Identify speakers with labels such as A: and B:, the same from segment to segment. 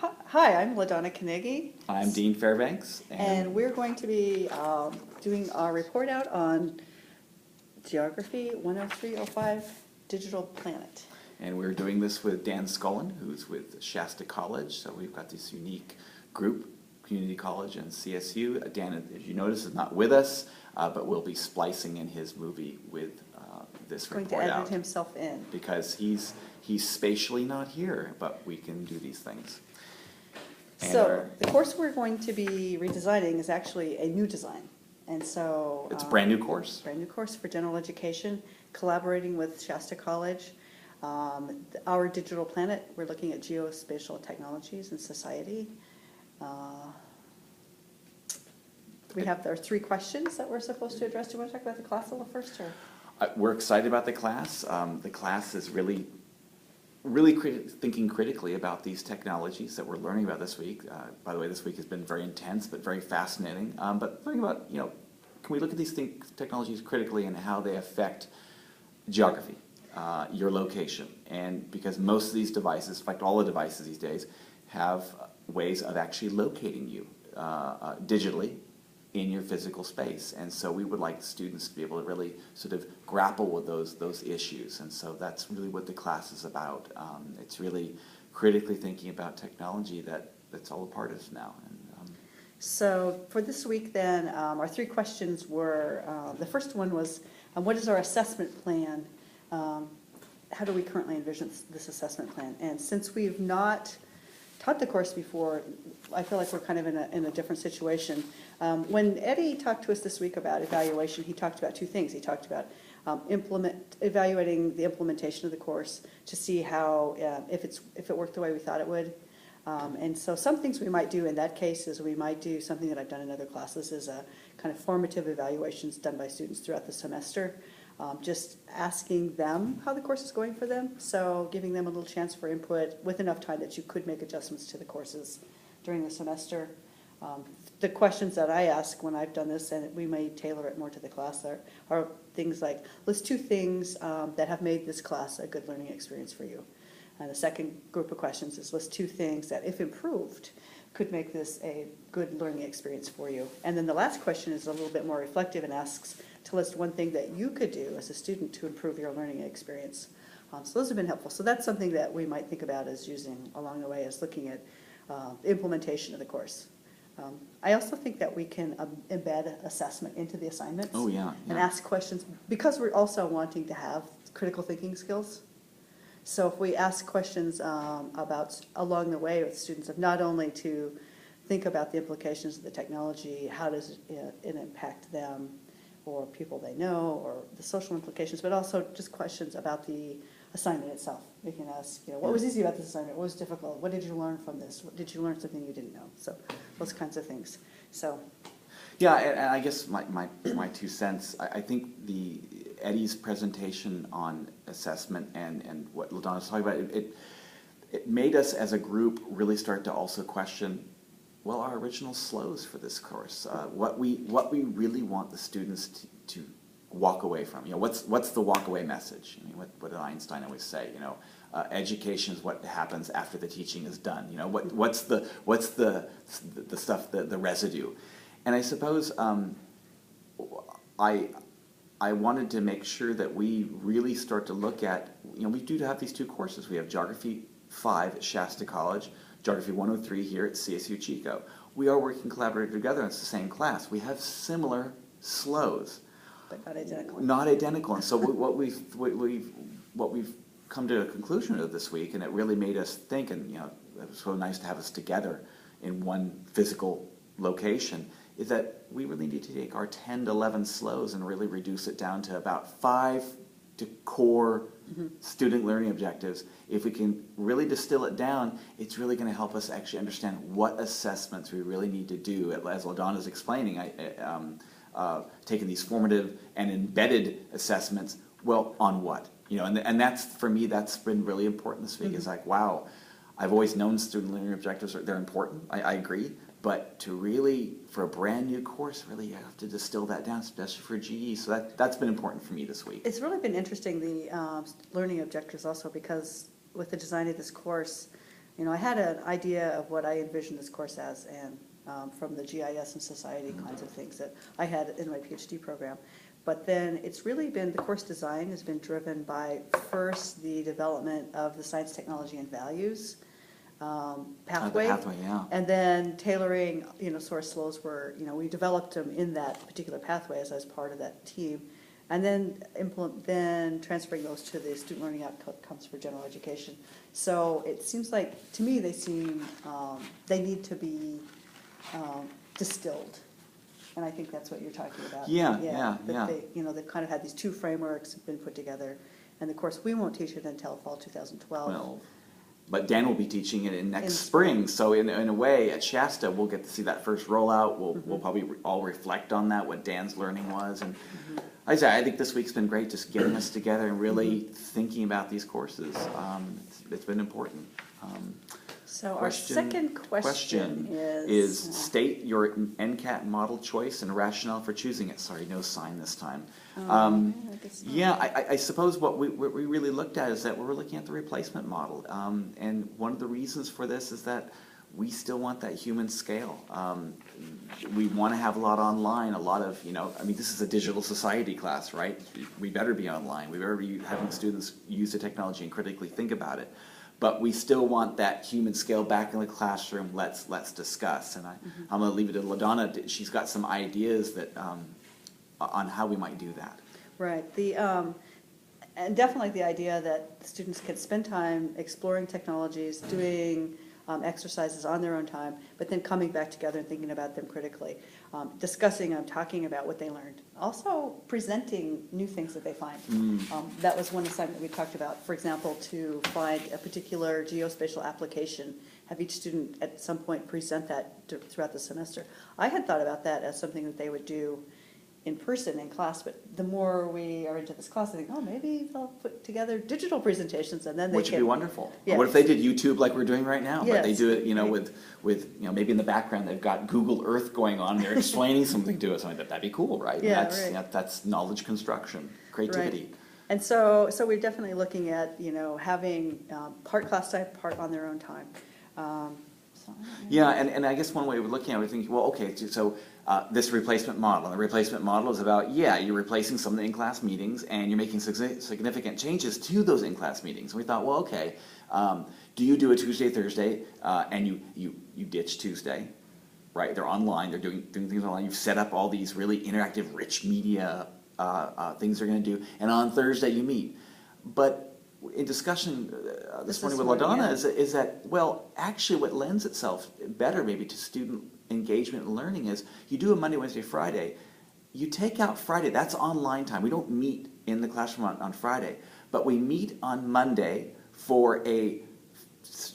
A: Hi, I'm LaDonna Carnegie.
B: I'm Dean Fairbanks.
A: And we're going to be doing our report out on Geography 10305 Digital Planet.
B: And we're doing this with Dan Scullin, who's with Shasta College. So we've got this unique group, Community College and CSU. Dan, as you notice, is not with us, but will be splicing in his movie with this report out.
A: Going to edit himself in.
B: Because he's spatially not here, but we can do these things.
A: So the course we're going to be redesigning is actually a new design. And so
B: it's a brand new course.
A: Brand new course for general education, collaborating with Shasta College. Our digital planet, we're looking at geospatial technologies and society. We have our 3 questions that we're supposed to address. Do you want to talk about the class a little first? Or?
B: We're excited about the class. The class is really thinking critically about these technologies that we're learning about this week. By the way, this week has been very intense, but very fascinating. But learning about, can we look at these technologies critically and how they affect geography, your location? And because most of these devices, in fact, all the devices these days, have ways of actually locating you digitally in your physical space. And so we would like students to be able to really sort of grapple with those issues. And so that's really what the class is about. It's really critically thinking about technology that's all a part of us now. And,
A: so for this week then, our 3 questions were, the first one was, what is our assessment plan? How do we currently envision this assessment plan? And since we've not taught the course before, I feel like we're kind of in a different situation. When Eddie talked to us this week about evaluation, he talked about 2 things. He talked about evaluating the implementation of the course to see how, if it worked the way we thought it would. And so some things we might do in that case is we might do something that I've done in other classes is a kind of formative evaluations done by students throughout the semester. Just asking them how the course is going for them, so giving them a little chance for input with enough time that you could make adjustments to the courses during the semester. The questions that I ask when I've done this, and we may tailor it more to the class, are things like, list 2 things that have made this class a good learning experience for you. And the second group of questions is list 2 things that, if improved, could make this a good learning experience for you. And then the last question is a little bit more reflective and asks to list 1 thing that you could do as a student to improve your learning experience. So those have been helpful. So that's something that we might think about as using along the way, as looking at the implementation of the course. I also think that we can embed assessment into the assignments.
B: Oh, yeah.
A: And ask questions, because we're also wanting to have critical thinking skills. So if we ask questions about along the way with students, of not only to think about the implications of the technology, how does it impact them or people they know, or the social implications, but also just questions about the assignment itself. We can ask, what was easy about this assignment? What was difficult? What did you learn from this? Did you learn something you didn't know? So those kinds of things. So.
B: Yeah, and I guess my 2 cents, I think Eddie's presentation on assessment and what LaDonna's talking about, it made us as a group really start to also question, well, our original slows for this course, what we really want the students to walk away from. What's the walk away message? I mean, what did Einstein always say? Education is what happens after the teaching is done. What's the stuff, the residue? And I suppose I wanted to make sure that we really start to look at, we do have these 2 courses. We have Geography 5 at Shasta College, Geography 103 here at CSU Chico. We are working collaboratively together, and it's the same class. We have similar slows.
A: But not identical.
B: Not identical. And so what we've come to a conclusion of this week, and it really made us think, and it was so nice to have us together in one physical location, is that we really need to take our 10 to 11 slows and really reduce it down to about 5 to core student learning objectives. If we can really distill it down, it's really going to help us actually understand what assessments we really need to do. As LaDonna's explaining, taking these formative and embedded assessments, well, on what? And that's, for me, that's been really important this week. It's like, wow, I've always known student learning objectives, they're important, I agree, but to really, for a brand new course, really you have to distill that down, especially for GE. So that's been important for me this week.
A: It's really been interesting, the learning objectives also, because with the design of this course, you know, I had an idea of what I envisioned this course as, and from the GIS and society kinds of things that I had in my PhD program. But then it's really been, the course design has been driven by first the development of the science, technology, and values pathway.
B: The pathway, yeah.
A: And then tailoring, you know, source flows were, you know, we developed them in that particular pathway as I was part of that team. And then transferring those to the student learning outcomes for general education. So it seems like, to me, they seem, they need to be distilled. And I think that's what you're talking about.
B: Yeah.
A: They, you know, they've kind of had these two frameworks have been put together. And of course, we won't teach it until fall 2012.
B: Well, but Dan will be teaching it in next
A: In
B: spring. So in a way, at Shasta, we'll get to see that first rollout. We'll probably all reflect on that, what Dan's learning was. And I think this week's been great, just getting us together and really thinking about these courses. It's been important.
A: So our second question
B: is state your NCAT model choice and rationale for choosing it. Sorry, no sign this time. I suppose what we really looked at is that we're looking at the replacement model. And one of the reasons for this is that we still want that human scale. We want to have a lot online, a lot of, you know, I mean, this is a digital society class, right? We better be online. We better be having students use the technology and critically think about it. But we still want that human scale back in the classroom. Let's discuss. And I'm going to leave it to LaDonna. She's got some ideas that on how we might do that.
A: Right. And definitely the idea that students can spend time exploring technologies, doing exercises on their own time, but then coming back together and thinking about them critically, discussing them, talking about what they learned, also presenting new things that they find. That was one assignment we talked about, for example, to find a particular geospatial application, have each student at some point present that throughout the semester. I had thought about that as something that they would do in person in class, but the more we are into this class, I think, oh, maybe they'll put together digital presentations, and then they
B: Which would be wonderful.
A: Yes.
B: What if they did YouTube like we're doing right now?
A: Yes.
B: But they do it, you know, with you know, maybe in the background they've got Google Earth going on. They're explaining something to us. I mean, that'd be cool, right?
A: Yeah,
B: That's knowledge construction, creativity.
A: Right. And so we're definitely looking at, you know, having part class time, part on their own time.
B: And I guess one way we're looking at it, we're thinking, well, okay, so this replacement model. And the replacement model is about, you're replacing some of the in-class meetings and you're making significant changes to those in-class meetings. And we thought, well, okay, do you do a Tuesday, Thursday, and you ditch Tuesday, right? They're online, they're doing things online. You've set up all these really interactive, rich media things they're going to do. And on Thursday you meet. But in discussion this morning with LaDonna is that, well, actually what lends itself better maybe to student engagement and learning is you do a Monday, Wednesday, Friday. You take out Friday. That's online time. We don't meet in the classroom on Friday. But we meet on Monday for a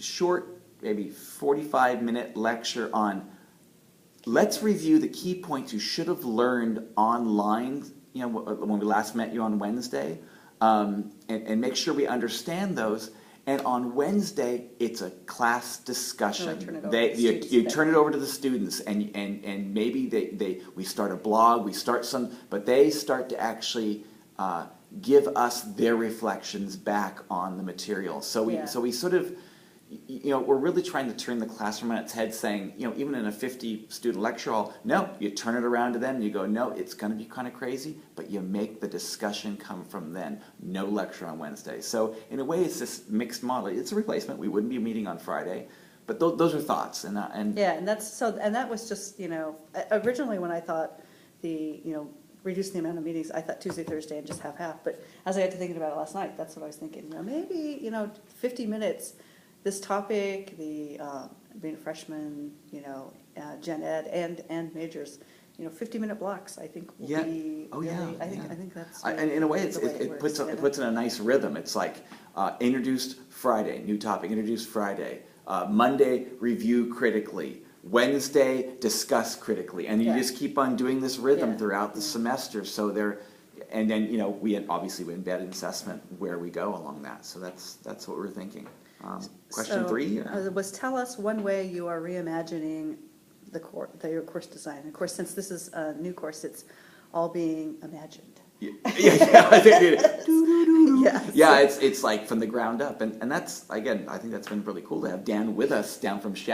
B: short, maybe 45-minute lecture on let's review the key points you should have learned online, you know, when we last met you on Wednesday. And make sure we understand those. And on Wednesday, it's a class discussion. You turn it over to the students, and maybe we start a blog, but they start to actually give us their reflections back on the material. So we sort of, you know, we're really trying to turn the classroom on its head, saying, you know, even in a 50-student lecture hall, no, you turn it around to them and you go, no, it's going to be kind of crazy, but you make the discussion come from then. No lecture on Wednesday. So in a way, it's this mixed model. It's a replacement. We wouldn't be meeting on Friday, but those are thoughts. And
A: that was just, you know, originally when I thought reducing the amount of meetings, I thought Tuesday, Thursday, and just half. But as I got to thinking about it last night, that's what I was thinking. You know, maybe, you know, 50 minutes. This topic, the being a freshman, you know, gen ed and majors, you know, 50-minute blocks, I think will be. I think that's.
B: And in a way, it puts in a nice rhythm. It's like introduced Friday, new topic, introduced Friday. Monday, review critically. Wednesday, discuss critically, and you just keep on doing this rhythm throughout the semester. So and then, you know, we embed an assessment where we go along that. So that's what we're thinking. Question 3?
A: Was tell us one way you are reimagining your course design. Of course, since this is a new course, it's all being imagined. Yes.
B: Yeah, it's like from the ground up, and that's, again, I think that's been really cool to have Dan with us down from Shadow.